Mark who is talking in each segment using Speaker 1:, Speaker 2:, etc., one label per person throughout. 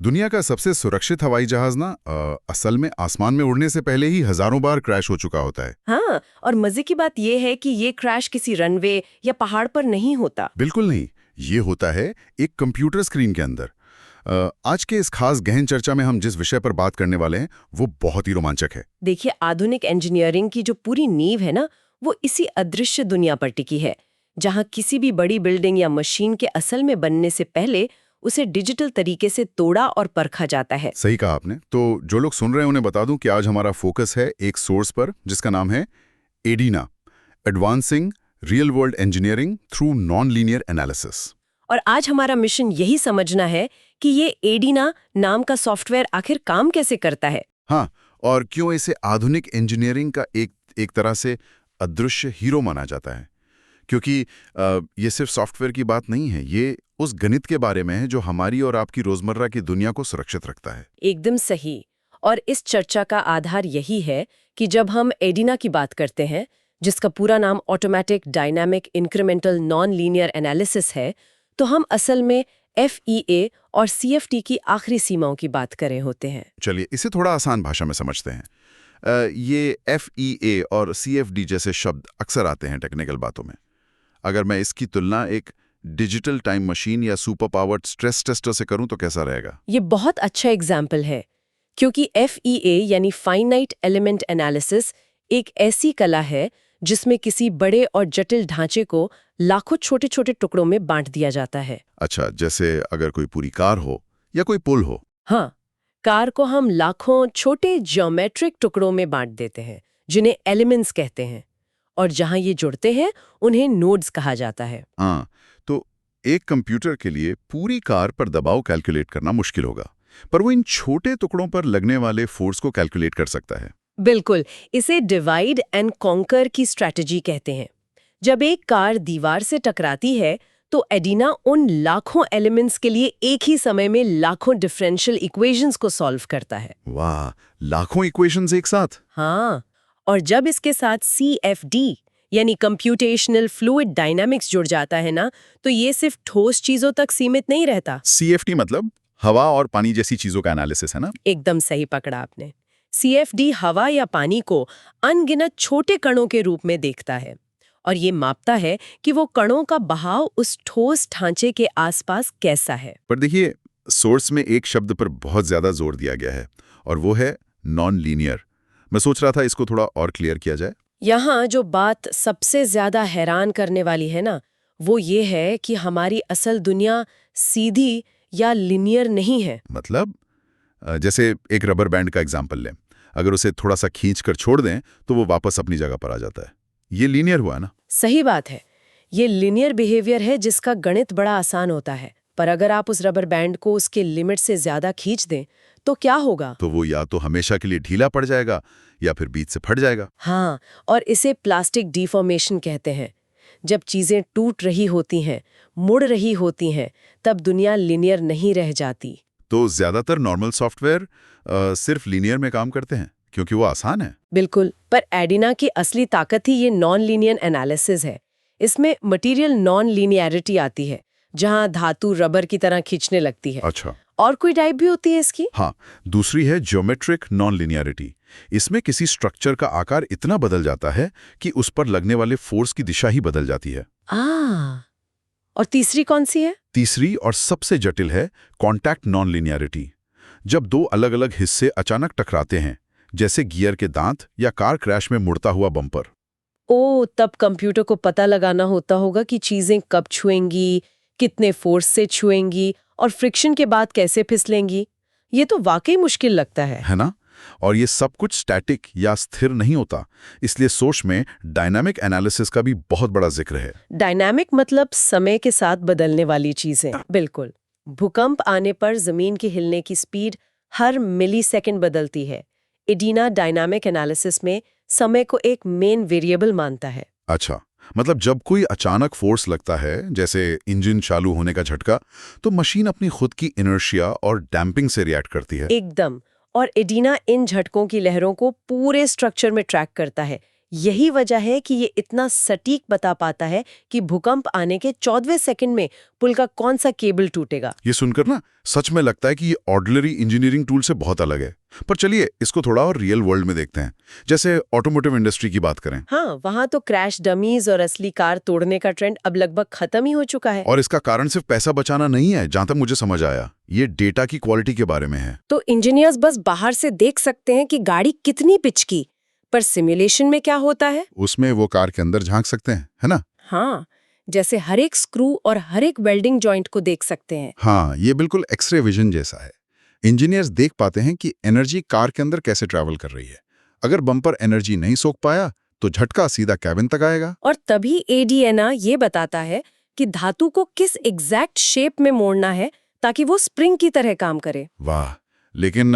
Speaker 1: दुनिया का सबसे सुरक्षित हवाई जहाज ना असल में आसमान में उड़ने से पहले ही हजारों बार क्रैश हो चुका होता है।
Speaker 2: हाँ, और मजे की बात यह है कि ये क्रैश किसी रनवे या पहाड़ पर नहीं होता।
Speaker 1: बिल्कुल नहीं, ये होता है एक कंप्यूटर स्क्रीन के अंदर। आज के इस खास गहन चर्चा में हम जिस विषय पर बात करने वाले हैं वो बहुत ही रोमांचक है।
Speaker 2: देखिए, आधुनिक इंजीनियरिंग की जो पूरी नींव है ना, वो इसी अदृश्य दुनिया पर टिकी है, जहाँ किसी भी बड़ी बिल्डिंग या मशीन के असल में बनने से पहले उसे डिजिटल तरीके से तोड़ा और परखा जाता है।
Speaker 1: सही कहा आपने। तो जो लोग सुन रहे हैं उन्हें बता दूं कि आज हमारा फोकस है एक सोर्स पर जिसका नाम है ADINA, advancing real world engineering through non linear analysis.
Speaker 2: और आज हमारा मिशन यही समझना है कि ये एडीना नाम का सॉफ्टवेयर आखिर काम कैसे करता है।
Speaker 1: हाँ, और क्यों इसे आधुनिक इंजीनियरिंग का एक तरह से अदृश्य हीरो माना जाता है। क्योंकि ये सिर्फ सॉफ्टवेयर की बात नहीं है, ये उस गणित के बारे में है जो हमारी और आपकी रोजमर्रा की दुनिया को सुरक्षित रखता है।
Speaker 2: एकदम सही। और इस चर्चा का आधार यही है कि जब हम एडीना की बात करते हैं, जिसका पूरा नाम automatic dynamic incremental non linear analysis है, तो हम असल में FEA और CFD की आखिरी सीमाओं की बात कर रहे होते हैं।
Speaker 1: चलिए इसे थोड़ा आसान भाषा में समझते हैं। ये FEA और CFD जैसे शब्द अक्सर आते हैं टेक्निकल बातों में। अगर मैं इसकी तुलना एक डिजिटल टाइम मशीन या सुपर पावर्ड स्ट्रेस टेस्टर से करूं तो कैसा रहेगा?
Speaker 2: ये बहुत अच्छा एग्जाम्पल है, क्योंकि FEA यानी फाइनाइट एलिमेंट एनालिसिस एक ऐसी कला है जिसमें किसी बड़े और जटिल ढांचे को लाखों छोटे छोटे टुकड़ों में बांट दिया जाता है।
Speaker 1: अच्छा, जैसे अगर कोई पूरी कार हो या कोई पुल हो।
Speaker 2: हाँ, कार को हम लाखों छोटे ज्योमेट्रिक टुकड़ों में बांट देते हैं, जिन्हें एलिमेंट्स कहते हैं, और जहां ये जुड़ते हैं उन्हें नोड्स कहा जाता है।
Speaker 1: हाँ, तो एक कंप्यूटर के लिए पूरी कार पर दबाव कैलकुलेट करना मुश्किल होगा, पर वो इन छोटे टुकड़ों पर लगने वाले फोर्स को कैलकुलेट कर सकता है।
Speaker 2: बिल्कुल, इसे डिवाइड एंड कॉन्कर की स्ट्रैटेजी कहते हैं। जब एक कार दीवार से टकराती है तो एडीना उन लाखों एलिमेंट्स के लिए एक ही समय में लाखों डिफरेंशियल इक्वेशंस को सॉल्व करता है।
Speaker 1: वाह, लाखों इक्वेशंस एक साथ!
Speaker 2: हाँ, और जब इसके साथ CFD यानी कंप्यूटेशनल फ्लूइड डायनामिक्स जुड़ जाता है ना, तो ये सिर्फ ठोस चीजों तक सीमित नहीं रहता।
Speaker 1: CFD मतलब हवा और पानी जैसी चीजों का एनालिसिस है ना?
Speaker 2: एकदम सही पकड़ा आपने। CFD हवा या पानी को अनगिनत छोटे कणों के रूप में देखता है, और ये मापता है कि वो कणों का बहाव उस ठोस ढांचे के आसपास कैसा है।
Speaker 1: पर देखिए, सोर्स में एक शब्द पर बहुत ज्यादा जोर दिया गया है और वो है नॉन लीनियर। मैं सोच रहा था इसको थोड़ा और क्लियर किया जाए।
Speaker 2: यहाँ जो बात सबसे ज्यादा हैरान करने वाली है ना, वो ये है कि हमारी असल दुनिया सीधी या लिनियर नहीं है।
Speaker 1: मतलब जैसे एक रबर बैंड का एग्जाम्पल लें, अगर उसे थोड़ा सा खींच कर छोड़ दें तो वो वापस अपनी जगह पर आ जाता है। ये लीनियर हुआ ना?
Speaker 2: सही बात है, ये लिनियर बिहेवियर है जिसका गणित बड़ा आसान होता है। पर अगर आप उस रबर बैंड को उसके लिमिट से ज्यादा खींच दें तो क्या होगा?
Speaker 1: तो वो या तो हमेशा के लिए ढीला पड़ जाएगा या फिर बीच से फट जाएगा।
Speaker 2: हाँ, और इसे प्लास्टिक डिफॉर्मेशन कहते हैं। जब चीजें टूट रही होती हैं, मुड़ रही होती हैं, तब दुनिया लिनियर नहीं रह जाती।
Speaker 1: तो ज्यादातर नॉर्मल सॉफ्टवेयर सिर्फ लीनियर में काम करते हैं क्योंकि वो आसान है।
Speaker 2: बिल्कुल, पर एडीना की असली ताकत ही ये नॉन लीनियर एनालिसिस है। इसमें मटेरियल नॉन लीनियरिटी आती है, जहां धातु रबर की तरह खींचने लगती है।
Speaker 1: अच्छा।
Speaker 2: और कोई टाइप भी होती है इसकी?
Speaker 1: हाँ, दूसरी है ज्योमेट्रिक नॉन लिनियरिटी। इसमें किसी स्ट्रक्चर का आकार इतना बदल जाता है कि उस पर लगने वाले फोर्स की दिशा ही बदल जाती है।
Speaker 2: और तीसरी कौन सी है?
Speaker 1: तीसरी और सबसे जटिल है कॉन्टैक्ट नॉन लिनियरिटी। जब दो अलग अलग हिस्से अचानक टकराते हैं, जैसे गियर के दांत या कार क्रैश में मुड़ता हुआ बम्पर।
Speaker 2: ओ, तब कंप्यूटर को पता लगाना होता होगा कि चीजें कब छुएंगी, कितने फोर्स से छुएंगी और फ्रिक्शन के बाद कैसे फिसलेंगी। ये तो वाकई मुश्किल लगता है
Speaker 1: ना? और ये सब कुछ स्टैटिक या स्थिर नहीं होता, इसलिए सोच में डायनामिक एनालिसिस का भी बहुत बड़ा जिक्र है।
Speaker 2: डायनामिक मतलब समय के साथ बदलने वाली चीजें। बिल्कुल, भूकंप आने पर जमीन के हिलने की स्पीड हर मिलीसेकंड बदलती है। एडीना डायनामिक एनालिसिस में समय को एक मेन वेरिएबल मानता है।
Speaker 1: अच्छा, मतलब जब कोई अचानक फोर्स लगता है, जैसे इंजन चालू होने का झटका, तो मशीन अपनी खुद की इनर्शिया और डैम्पिंग से रिएक्ट करती है।
Speaker 2: एकदम, और एडीना इन झटकों की लहरों को पूरे स्ट्रक्चर में ट्रैक करता है। यही वजह है कि ये इतना सटीक बता पाता है कि भूकंप आने के 14वें सेकंड में पुल का कौन सा केबल टूटेगा।
Speaker 1: ये सुनकर ना सच में लगता है कि ये ऑर्डिनरी इंजीनियरिंग टूल से बहुत अलग है। पर चलिए इसको थोड़ा और रियल वर्ल्ड में देखते हैं। जैसे ऑटोमोटिव इंडस्ट्री की बात करें।
Speaker 2: हाँ, वहाँ तो क्रैश डमीज और असली कार तोड़ने का ट्रेंड अब लगभग खत्म ही हो चुका है।
Speaker 1: और इसका कारण सिर्फ पैसा बचाना नहीं है, जहां तक मुझे समझ आया ये डेटा की क्वालिटी के बारे में है।
Speaker 2: तो इंजीनियर्स बस बाहर से देख सकते हैं कि गाड़ी कितनी पिच की, पर सिमुलेशन में क्या होता है?
Speaker 1: उसमें वो कार के अंदर झांक सकते हैं, है ना?
Speaker 2: हाँ, जैसे हर एक स्क्रू और हर एक वेल्डिंग जॉइंट को देख सकते हैं।
Speaker 1: हाँ, ये बिल्कुल एक्सरे विजन जैसा है। इंजीनियर्स देख पाते हैं कि एनर्जी कार के अंदर कैसे ट्रैवल कर रही है। अगर बम्पर एनर्जी नहीं सोख पाया तो झटका सीधा कैबिन तक आएगा।
Speaker 2: और तभी एडीएना ये बताता है कि धातु को किस एग्जैक्ट शेप में मोड़ना है ताकि वो स्प्रिंग की तरह काम करे।
Speaker 1: वाह, लेकिन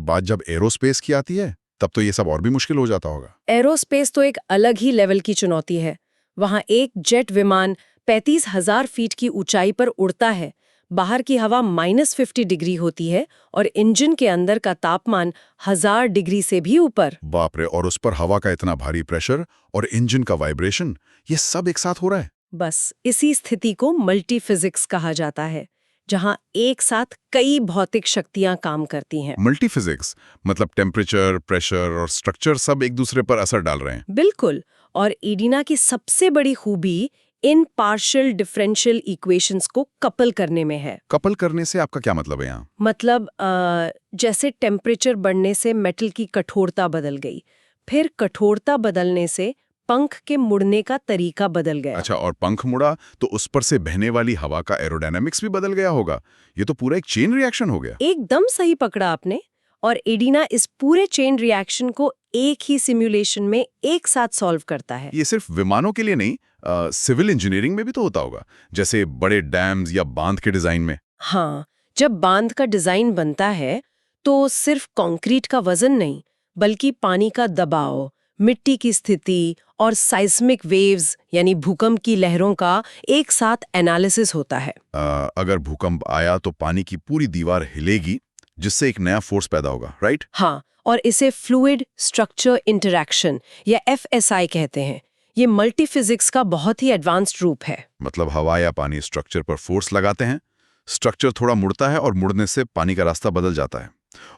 Speaker 1: बात जब एरोस्पेस की आती है तब तो ये सब और भी मुश्किल हो जाता होगा।
Speaker 2: एरोस्पेस तो एक अलग ही लेवल की चुनौती है। वहाँ एक जेट विमान 35,000 फीट की ऊंचाई पर उड़ता है। बाहर की हवा -50 डिग्री होती है और इंजन के अंदर का तापमान 1000 डिग्री से भी ऊपर।
Speaker 1: बाप रे, और उस पर हवा का इतना भारी प्रेशर और इंजन का वाइब्रेशन, ये सब एक साथ हो रहा है।
Speaker 2: बस इसी स्थिति को मल्टी फिजिक्स कहा जाता है, जहाँ एक साथ कई भौतिक शक्तियां काम करती हैं।
Speaker 1: मल्टी फिजिक्स मतलब टेम्परेचर, प्रेशर और स्ट्रक्चर सब एक दूसरे पर असर डाल रहे हैं।
Speaker 2: बिल्कुल, और एडिना की सबसे बड़ी खूबी इन पार्शियल डिफरेंशियल इक्वेशंस को कपल करने में है।
Speaker 1: कपल करने से आपका क्या मतलब है यहाँ?
Speaker 2: मतलब जैसे टेम्परेचर बढ़ने से मेटल की कठोरता बदल गई, फिर कठोरता बदलने से पंख के मुड़ने का तरीका बदल गया।
Speaker 1: अच्छा, और पंख मुड़ा तो उस पर से बहने वाली हवा का एरोडायनामिक्स भी बदल गया होगा। ये तो पूरा एक चेन रिएक्शन हो गया।
Speaker 2: एकदम सही पकड़ा आपने। और एडिना इस पूरे चेन रिएक्शन को एक ही सिमुलेशन में एक साथ सॉल्व करता है।
Speaker 1: ये सिर्फ विमानों के लिए नहीं, सिविल इंजीनियरिंग में भी तो होता होगा, जैसे बड़े डैम्स या बांध के डिजाइन में।
Speaker 2: हाँ, जब बांध का डिजाइन बनता है तो सिर्फ कंक्रीट का वजन नहीं, बल्कि पानी का दबाव, मिट्टी की स्थिति और साइस्मिक वेव्स यानी भूकंप की लहरों का एक साथ एनालिसिस होता है।
Speaker 1: अगर भूकंप आया तो पानी की पूरी दीवार हिलेगी, जिससे एक नया फोर्स पैदा होगा, राइट?
Speaker 2: हाँ, और इसे फ्लूइड स्ट्रक्चर इंटरैक्शन या FSI कहते हैं। ये मल्टी फिजिक्स का बहुत ही एडवांस्ड रूप है।
Speaker 1: मतलब हवा या पानी स्ट्रक्चर पर फोर्स लगाते हैं, स्ट्रक्चर थोड़ा मुड़ता है और मुड़ने से पानी का रास्ता बदल जाता है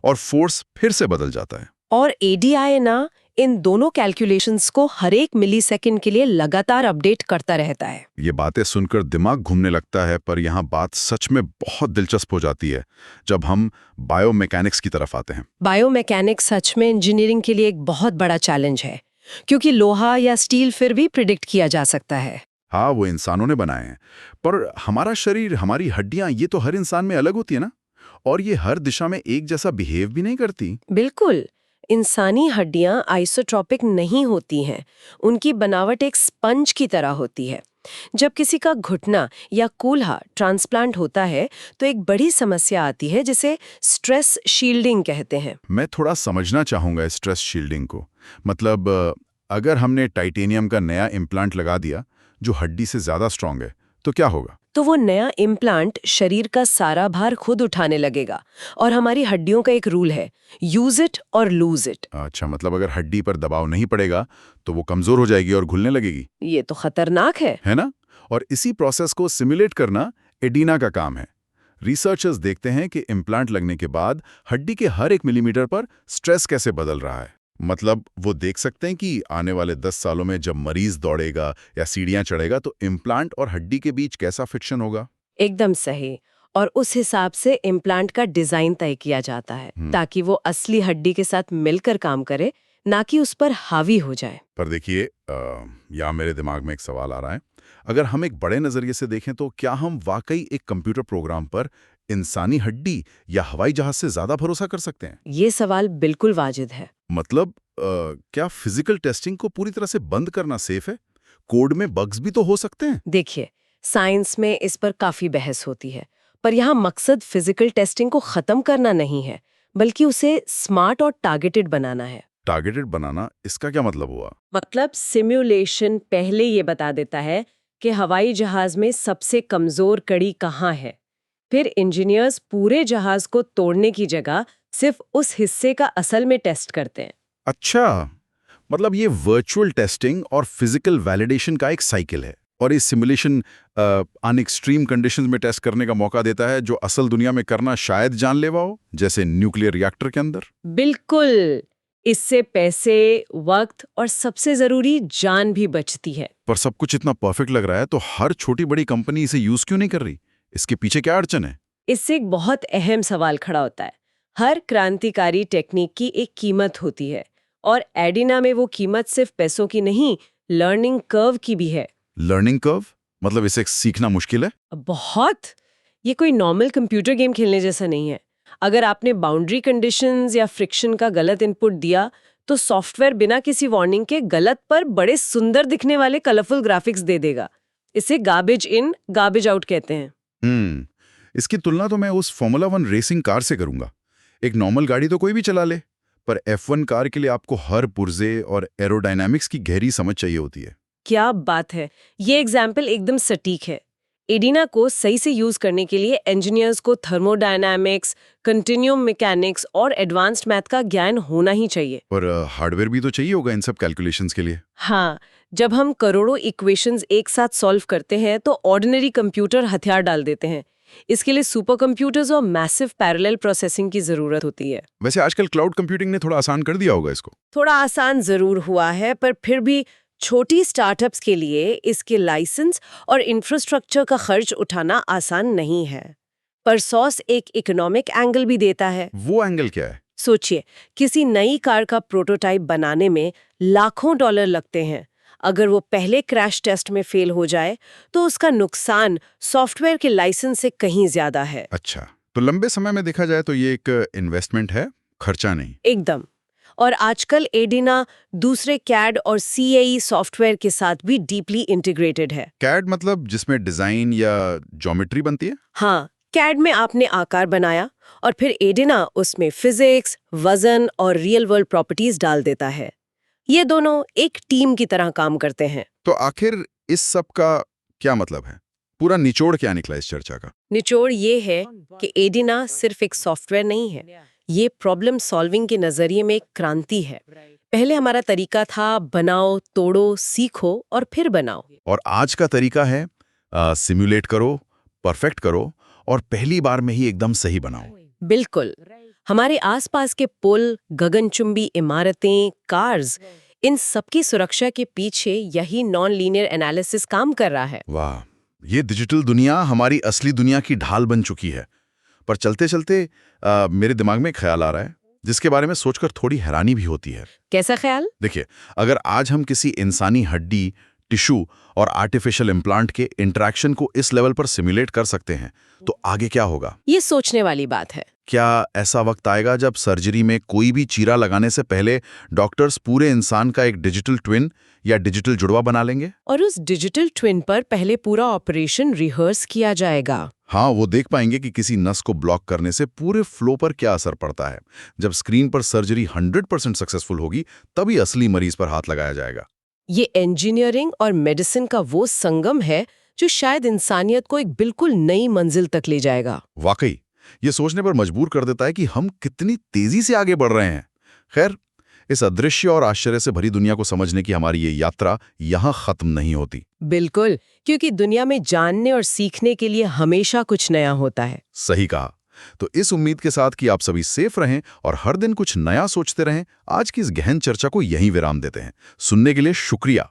Speaker 1: और फोर्स फिर से बदल जाता है।
Speaker 2: और ADI ना इन दोनों कैलकुलेशंस को हर एक मिलीसेकंड के लिए लगातार अपडेट करता रहता है।
Speaker 1: ये बातें सुनकर दिमाग घूमने लगता है, पर यहाँ बात सच में बहुत दिलचस्प हो जाती है जब हम बायोमैकेनिक्स की तरफ आते हैं।
Speaker 2: बायोमैकेनिक्स सच में इंजीनियरिंग के लिए एक बहुत बड़ा चैलेंज है, क्योंकि लोहा या स्टील फिर भी प्रिडिक्ट किया जा सकता है।
Speaker 1: हाँ, वो इंसानों ने बनाए हैं, पर हमारा शरीर, हमारी हड्डियां, ये तो हर इंसान में अलग होती है ना, और ये हर दिशा में एक जैसा बिहेव भी नहीं करती।
Speaker 2: बिल्कुल, इंसानी हड्डियां आइसोट्रॉपिक नहीं होती हैं। उनकी बनावट एक स्पंज की तरह होती है। जब किसी का घुटना या कूल्हा ट्रांसप्लांट होता है तो एक बड़ी समस्या आती है जिसे स्ट्रेस शील्डिंग कहते हैं।
Speaker 1: मैं थोड़ा समझना चाहूंगा स्ट्रेस शील्डिंग को। मतलब अगर हमने टाइटेनियम का नया इम्प्लांट लगा दिया जो हड्डी से ज्यादा स्ट्रांग है, तो क्या होगा?
Speaker 2: तो वो नया इम्प्लांट शरीर का सारा भार खुद उठाने लगेगा। और हमारी हड्डियों का एक रूल है, यूज इट और लूज इट।
Speaker 1: अच्छा, मतलब अगर हड्डी पर दबाव नहीं पड़ेगा तो वो कमजोर हो जाएगी और घुलने लगेगी।
Speaker 2: ये तो खतरनाक है
Speaker 1: ना? और इसी प्रोसेस को सिमुलेट करना एडिना का काम है। रिसर्चर्स देखते हैं कि इम्प्लांट लगने के बाद हड्डी के हर 1 मिलीमीटर पर स्ट्रेस कैसे बदल रहा है। मतलब वो देख सकते हैं कि आने वाले 10 सालों में जब मरीज दौड़ेगा या सीढ़ियां चढ़ेगा तो इम्प्लांट और हड्डी के बीच कैसा फ्रिक्शन होगा।
Speaker 2: एकदम सही। और उस हिसाब से इम्प्लांट का डिजाइन तय किया जाता है ताकि वो असली हड्डी के साथ मिलकर काम करे, ना कि उस पर हावी हो जाए।
Speaker 1: पर देखिए, यहाँ मेरे दिमाग में एक सवाल आ रहा है। अगर हम एक बड़े नजरिए से देखें तो क्या हम वाकई एक कंप्यूटर प्रोग्राम पर इंसानी हड्डी या हवाई जहाज से ज्यादा भरोसा कर सकते हैं?
Speaker 2: ये सवाल बिल्कुल वाजिद है।
Speaker 1: मतलब क्या फिजिकल टेस्टिंग को पूरी तरह से बंद करना सेफ है? कोड में बग्स भी तो हो सकते हैं।
Speaker 2: देखिए, साइंस में इस पर काफी बहस होती है, पर यहाँ मकसद फिजिकल टेस्टिंग को खत्म करना नहीं है, बल्कि उसे स्मार्ट और टारगेटेड बनाना है।
Speaker 1: टारगेटेड बनाना, इसका क्या मतलब हुआ?
Speaker 2: मतलब सिमुलेशन पहले ये बता देता है कि हवाई जहाज में सबसे कमजोर कड़ी कहाँ है। फिर इंजीनियर्स पूरे जहाज को तोड़ने की जगह सिर्फ उस हिस्से का असल में टेस्ट करते हैं।
Speaker 1: अच्छा, मतलब ये वर्चुअल टेस्टिंग और फिजिकल वैलिडेशन का एक साइकिल है, और इस सिमुलेशन अन एक्सट्रीम कंडीशंस में टेस्ट करने का मौका देता है जो असल दुनिया में करना शायद जानलेवा हो, जैसे न्यूक्लियर रिएक्टर के अंदर।
Speaker 2: बिल्कुल। इससे पैसे, वक्त और सबसे जरूरी जान भी बचती है।
Speaker 1: पर सब कुछ इतना परफेक्ट लग रहा है तो हर छोटी बड़ी कंपनी इसे यूज क्यों नहीं कर रही? इसके पीछे क्या अड़चन है?
Speaker 2: इससे एक बहुत अहम सवाल खड़ा होता है। हर क्रांतिकारी टेक्निक की एक कीमत होती है, और एडिना में वो कीमत सिर्फ पैसों की नहीं, लर्निंग कर्व की भी है।
Speaker 1: लर्निंग कर्व मतलब इसे सीखना मुश्किल है?
Speaker 2: बहुत। ये कोई नॉर्मल कंप्यूटर गेम खेलने जैसा नहीं है। अगर आपने बाउंड्री कंडीशंस या फ्रिक्शन का गलत इनपुट दिया, तो सॉफ्टवेयर बिना किसी वार्निंग के गलत पर बड़े सुंदर दिखने वाले कलरफुल ग्राफिक्स दे देगा। इसे गार्बेज इन गार्बेज आउट कहते हैं।
Speaker 1: इसकी तुलना तो मैं उस फॉर्मूला 1 रेसिंग कार से करूंगा। एक नॉर्मल गाड़ी तो कोई भी चला ले, पर F1 कार के लिए आपको हर पुर्जे और एरोडायनामिक्स की गहरी समझ चाहिए होती है।
Speaker 2: क्या बात है! ये एग्जाम्पल एकदम सटीक है। एडिना को सही से यूज करने के लिए इंजीनियर्स को थर्मोडायनामिक्स, कंटिन्यूम मैकेनिक्स और एडवांस्ड मैथ का ज्ञान होना ही चाहिए।
Speaker 1: और हार्डवेयर भी तो चाहिए होगा इन सब कैलकुलेशंस के लिए।
Speaker 2: हाँ, जब हम करोड़ों इक्वेशंस एक साथ सॉल्व करते हैं तो ऑर्डिनरी कंप्यूटर हथियार डाल देते हैं। इसके लिए सुपर कंप्यूटर्स और मैसिव पैरेलल प्रोसेसिंग की जरूरत होती है।
Speaker 1: वैसे आजकल क्लाउड कंप्यूटिंग ने थोड़ा आसान कर दिया होगा इसको।
Speaker 2: थोड़ा आसान जरूर हुआ है, पर फिर भी छोटी स्टार्टअप्स के लिए इसके लाइसेंस और इंफ्रास्ट्रक्चर का खर्च उठाना आसान नहीं है। पर सॉस एक इकोनॉमिक एंगल भी देता है।
Speaker 1: वो एंगल क्या है?
Speaker 2: सोचिए, किसी नई कार का प्रोटोटाइप बनाने में लाखों डॉलर लगते हैं। अगर वो पहले क्रैश टेस्ट में फेल हो जाए, तो उसका नुकसान सॉफ्टवेयर के लाइसेंस से कहीं ज्यादा है।
Speaker 1: अच्छा, तो लंबे समय में देखा जाए तो ये एक इन्वेस्टमेंट है, खर्चा नहीं।
Speaker 2: एकदम। और आजकल एडिना दूसरे कैड और CAE सॉफ्टवेयर के साथ भी डीपली इंटीग्रेटेड है।
Speaker 1: कैड मतलब जिसमें डिजाइन या ज्योमेट्री बनती है?
Speaker 2: हाँ, कैड में आपने आकार बनाया और फिर एडिना उसमें फिजिक्स, वजन और रियल वर्ल्ड प्रॉपर्टीज डाल देता है। ये दोनों एक टीम की तरह काम करते हैं।
Speaker 1: तो आखिर इस सब का क्या मतलब है? पूरा निचोड़ क्या निकला इस चर्चा का?
Speaker 2: निचोड़ ये है कि एडिना सिर्फ एक सॉफ्टवेयर नहीं है, ये प्रॉब्लम सॉल्विंग के नजरिए में एक क्रांति है। पहले हमारा तरीका था बनाओ, तोड़ो, सीखो और फिर बनाओ।
Speaker 1: और आज का तरीका है सिमुलेट करो, परफेक्ट करो और पहली बार में ही एकदम सही बनाओ।
Speaker 2: बिल्कुल। हमारे आसपास के पुल, गगनचुंबी इमारतें, कार्स, इन सबकी सुरक्षा के पीछे यही नॉन लीनियर एनालिसिस काम कर रहा है।
Speaker 1: वाह, ये डिजिटल दुनिया हमारी असली दुनिया की ढाल बन चुकी है। पर चलते चलते मेरे दिमाग में एक ख्याल आ रहा है जिसके बारे में सोचकर थोड़ी हैरानी भी होती है।
Speaker 2: कैसा ख्याल?
Speaker 1: देखिए, अगर आज हम किसी इंसानी हड्डी, टिश्यू और आर्टिफिशियल इम्प्लांट के इंटरेक्शन को इस लेवल पर सिमुलेट कर सकते हैं, तो आगे क्या होगा?
Speaker 2: ये सोचने वाली बात है।
Speaker 1: क्या ऐसा वक्त आएगा जब सर्जरी में कोई भी चीरा लगाने से पहले डॉक्टर्स पूरे इंसान का एक डिजिटल ट्विन या डिजिटल जुड़वा बना लेंगे?
Speaker 2: और उस डिजिटल ट्विन पर पहले पूरा ऑपरेशन रिहर्स किया जाएगा।
Speaker 1: हाँ, वो देख पाएंगे कि किसी नस को ब्लॉक करने से पूरे फ्लो पर क्या असर पड़ता है। जब स्क्रीन पर सर्जरी 100% सक्सेसफुल होगी, तभी असली मरीज पर हाथ लगाया जाएगा।
Speaker 2: ये इंजीनियरिंग और मेडिसिन का वो संगम है जो शायद इंसानियत को एक बिल्कुल नई मंजिल तक ले जाएगा।
Speaker 1: वाकई, ये सोचने पर मजबूर कर देता है कि हम कितनी तेजी से आगे बढ़ रहे हैं। खैर, इस अदृश्य और आश्चर्य से भरी दुनिया को समझने की हमारी ये यात्रा यहाँ खत्म नहीं होती।
Speaker 2: बिल्कुल, क्योंकि दुनिया में जानने और सीखने के लिए हमेशा कुछ नया होता है।
Speaker 1: सही कहा। तो इस उम्मीद के साथ कि आप सभी सेफ रहें और हर दिन कुछ नया सोचते रहें, आज की इस गहन चर्चा को यहीं विराम देते हैं। सुनने के लिए शुक्रिया।